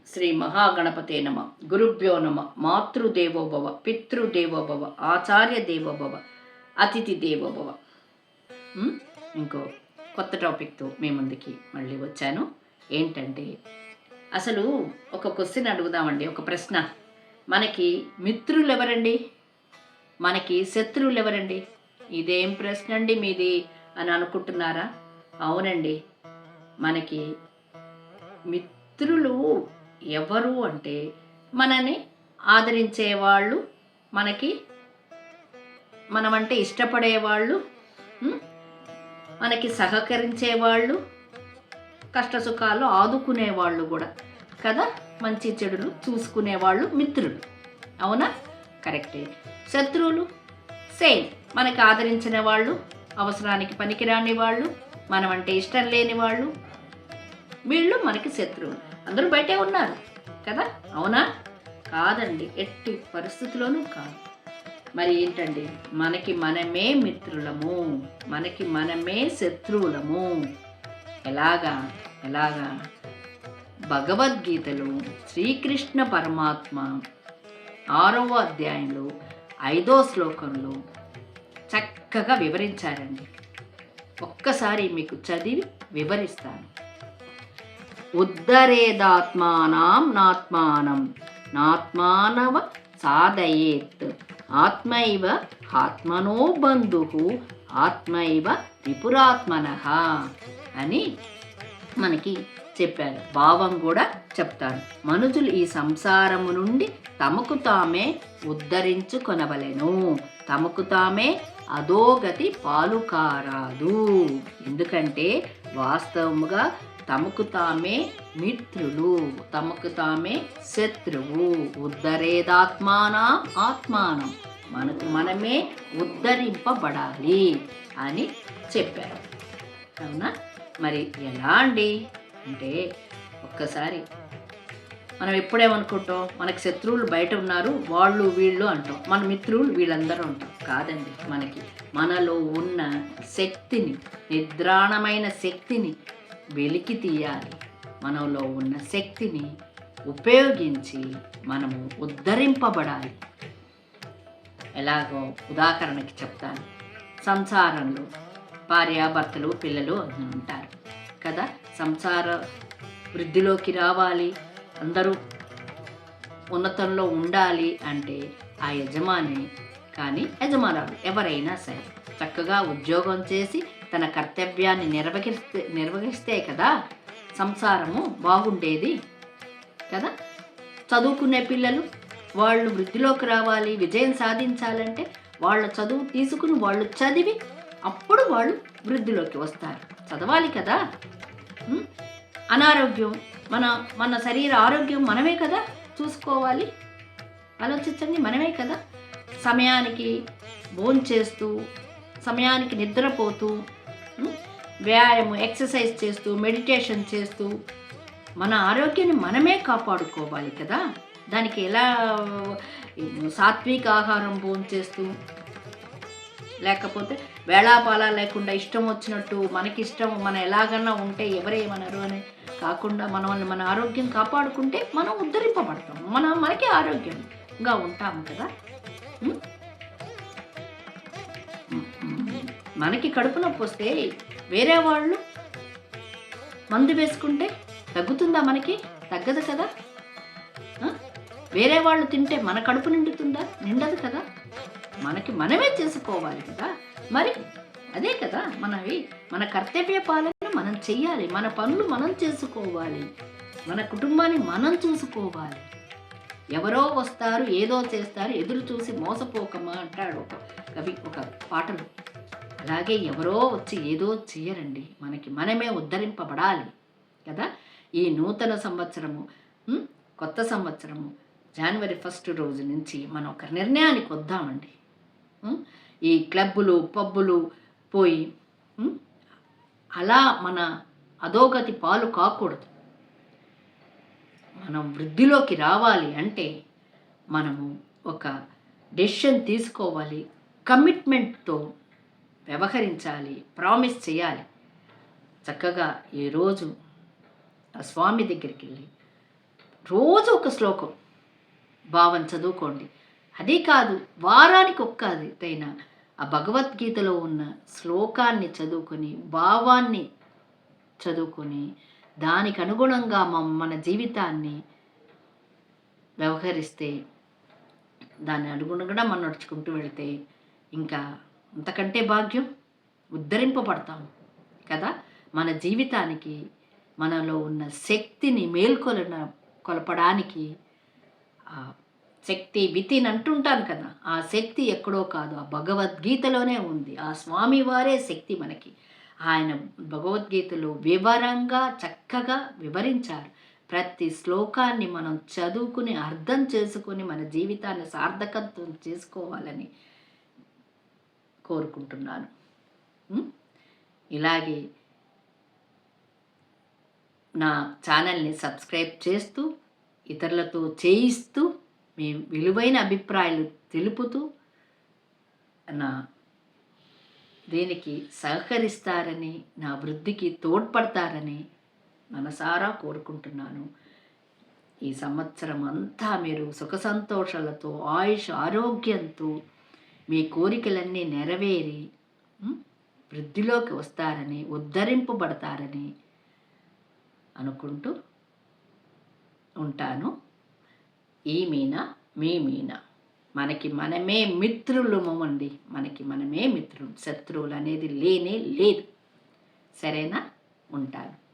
శ్రీ మహాగణపతే నమ. గురుభ్యో నమ. మాతృదేవోభవ, పితృదేవోభవ, ఆచార్య దేవోభవ, అతిథి దేవోభవ. ఇంకో కొత్త టాపిక్తో మీ ముందుకి మళ్ళీ వచ్చాను. ఏంటంటే అసలు ఒక క్వశ్చన్ అడుగుదామండి, ఒక ప్రశ్న. మనకి మిత్రులు ఎవరండి? మనకి శత్రువులు ఎవరండి? ఇదేం ప్రశ్న అండి మీది అని అనుకుంటున్నారా? అవునండి, మనకి మిత్రులు ఎవరు అంటే మనని ఆదరించేవాళ్ళు, మనమంటే ఇష్టపడేవాళ్ళు, మనకి సహకరించేవాళ్ళు, కష్టసుఖాలు ఆదుకునేవాళ్ళు కూడా కదా, మంచి చెడులు చూసుకునేవాళ్ళు మిత్రులు. అవునా? కరెక్టే. శత్రువులు సేమ్, మనకి ఆదరించిన వాళ్ళు, అవసరానికి పనికిరాని వాళ్ళు, మనమంటే ఇష్టం లేని వాళ్ళు, వీళ్ళు మనకి శత్రువులు. అందరూ బయటే ఉన్నారు కదా, అవునా? కాదండి, ఎట్టి పరిస్థితుల్లోనూ కాదు. మరి ఏంటండి, మనకి మనమే మిత్రులము, మనకి మనమే శత్రువులము. ఎలాగా? భగవద్గీతలో శ్రీకృష్ణ పరమాత్మ 6వ అధ్యాయంలో 5వ శ్లోకంలో చక్కగా వివరించారండి. ఒక్కసారి మీకు చదివి వివరిస్తాను. ఉద్ధరేదాత్మానం నాత్మానం నాత్మానవ సాధయేత్ ఆత్మైవ ఆత్మనో బంధుః ఆత్మైవ త్రిపురాత్మనః అని మనకి చెప్పారు. భావం కూడా చెప్తారు. మనుషులు ఈ సంసారము నుండి తమకు తామే ఉద్ధరించుకొనవలెను, తమకు తామే అధోగతి పాలుకారాదు. ఎందుకంటే వాస్తవముగా తమకు తామే మిత్రులు, తమకు తామే శత్రువు. ఉద్ధరేదాత్మానం ఆత్మానం, మనకు మనమే ఉద్ధరింపబడాలి అని చెప్పారు. అవునా? మరి ఎలా అండి అంటే, ఒక్కసారి మనం ఎప్పుడేమనుకుంటాం, మనకి శత్రువులు బయట ఉన్నారు, వాళ్ళు వీళ్ళు అంటాం, మన మిత్రులు వీళ్ళందరూ అంటాం. కాదండి, మనలో ఉన్న శక్తిని, నిద్రాణమైన శక్తిని వెలికి తీయాలి. మనలో ఉన్న శక్తిని ఉపయోగించి మనము ఉద్ధరింపబడాలి. ఎలాగో ఉదాహరణకి చెప్తాను. సంసారంలో భార్యాభర్తలు, పిల్లలు ఉంటారు కదా. సంసార వృద్ధిలోకి రావాలి, అందరూ ఉన్నతంలో ఉండాలి అంటే ఆ యజమాని కానీ యజమానులు ఎవరైనా సరే చక్కగా ఉద్యోగం చేసి తన కర్తవ్యాన్ని నిర్వహిస్తే కదా సంసారము బాగుండేది కదా. చదువుకునే పిల్లలు, వాళ్ళు వృద్ధిలోకి రావాలి, విజయం సాధించాలంటే వాళ్ళ చదువు తీసుకుని వాళ్ళు చదివి అప్పుడు వాళ్ళు వృద్ధిలోకి వస్తారు. చదవాలి కదా. అనారోగ్యం, మన శరీర ఆరోగ్యం మనమే కదా చూసుకోవాలి. ఆలోచించండి, మనమే కదా. సమయానికి భోంచేస్తూ, సమయానికి నిద్రపోతూ, వ్యాయామం, ఎక్సర్సైజ్ చేస్తూ, మెడిటేషన్ చేస్తూ మన ఆరోగ్యాన్ని మనమే కాపాడుకోవాలి కదా. దానికి ఎలా సాత్విక ఆహారం భోంచేస్తూ, లేకపోతే వేళాపాలా లేకుండా ఇష్టం వచ్చినట్టు మనకిష్టం, మనం ఎలాగన్నా ఉంటే ఎవరేమనరు అని కాకుండా మన ఆరోగ్యం కాపాడుకుంటే మనం ఉద్ధరింపబడతాం, మనకి ఆరోగ్యంగా ఉంటాము కదా. మనకి కడుపు నొప్పి వస్తే వేరే వాళ్ళు మందు వేసుకుంటే తగ్గుతుందా? మనకి తగ్గదు కదా. వేరే వాళ్ళు తింటే మన కడుపు నిండుతుందా? నిండదు కదా. మనకి మనమే చేసుకోవాలి కదా. మరి అదే కదా మన కర్తవ్య పాలన మనం చెయ్యాలి, మన పనులు మనం చేసుకోవాలి, మన కుటుంబాన్ని మనం చూసుకోవాలి. ఎవరో వస్తారు, ఏదో చేస్తారు, ఎదురు చూసి మోసపోకమా అంటాడు ఒక కవి ఒక పాటలు. అలాగే ఎవరో వచ్చి ఏదో చెయ్యరండి, మనకి మనమే ఉద్ధరింపబడాలి కదా. ఈ నూతన సంవత్సరము, కొత్త సంవత్సరము జనవరి 1 రోజు నుంచి మనం ఒక నిర్ణయానికి వద్దామండి. ఈ క్లబ్బులు, పబ్బులు పోయి అలా మన అధోగతి పాలు కాకూడదు. మనం వృద్ధిలోకి రావాలి అంటే మనము ఒక డెసిషన్ తీసుకోవాలి, కమిట్మెంట్తో వ్యవహరించాలి, ప్రామిస్ చేయాలి. చక్కగా ఈరోజు ఆ స్వామి దగ్గరికి వెళ్ళి రోజు ఒక శ్లోకం భావం చదువుకోండి. అదే కాదు, వారానికి ఒక్కటైనా ఆ భగవద్గీతలో ఉన్న శ్లోకాన్ని చదువుకొని, భావాన్ని చదువుకొని, దానికి అనుగుణంగా మన జీవితాన్ని వ్యవహరిస్తే, దాన్ని అనుగుణంగా మనం నడుచుకుంటూ వెళితే ఇంకా అంతకంటే భాగ్యం, ఉద్ధరింపబడతాం కదా. మన జీవితానికి మనలో ఉన్న శక్తిని కొలపడానికి ఆ శక్తి వితిన్ అంటుంటాను కదా, ఆ శక్తి ఎక్కడో కాదు, ఆ భగవద్గీతలోనే ఉంది. ఆ స్వామివారే శక్తి మనకి. ఆయన భగవద్గీతలో వివరంగా చక్కగా వివరించారు. ప్రతి శ్లోకాన్ని మనం చదువుకుని అర్థం చేసుకుని మన జీవితాన్ని సార్థకత్వం చేసుకోవాలని కోరుకుంటున్నాను. ఇలాగే నా ఛానల్ని సబ్స్క్రైబ్ చేస్తూ, ఇతరులతో చేయిస్తూ, మీ విలువైన అభిప్రాయాలు తెలుపుతూ దీనికి సహకరిస్తారని, నా వృద్ధికి తోడ్పడతారని మనసారా కోరుకుంటున్నాను. ఈ సంవత్సరం అంతా మీరు సుఖ సంతోషాలతో, ఆయుష్ ఆరోగ్యంతో మీ కోరికలన్నీ నెరవేరి వృద్ధిలోకి వస్తారని, ఉద్ధరింపబడతారని అనుకుంటూ ఉంటాను. ఈ మీనా, మీ మీనా. మనకి మనమే మిత్రులమండి. మనకి మనమే మిత్రులు. శత్రువులు అనేది లేనే లేదు. సరేనా? ఉంటాను.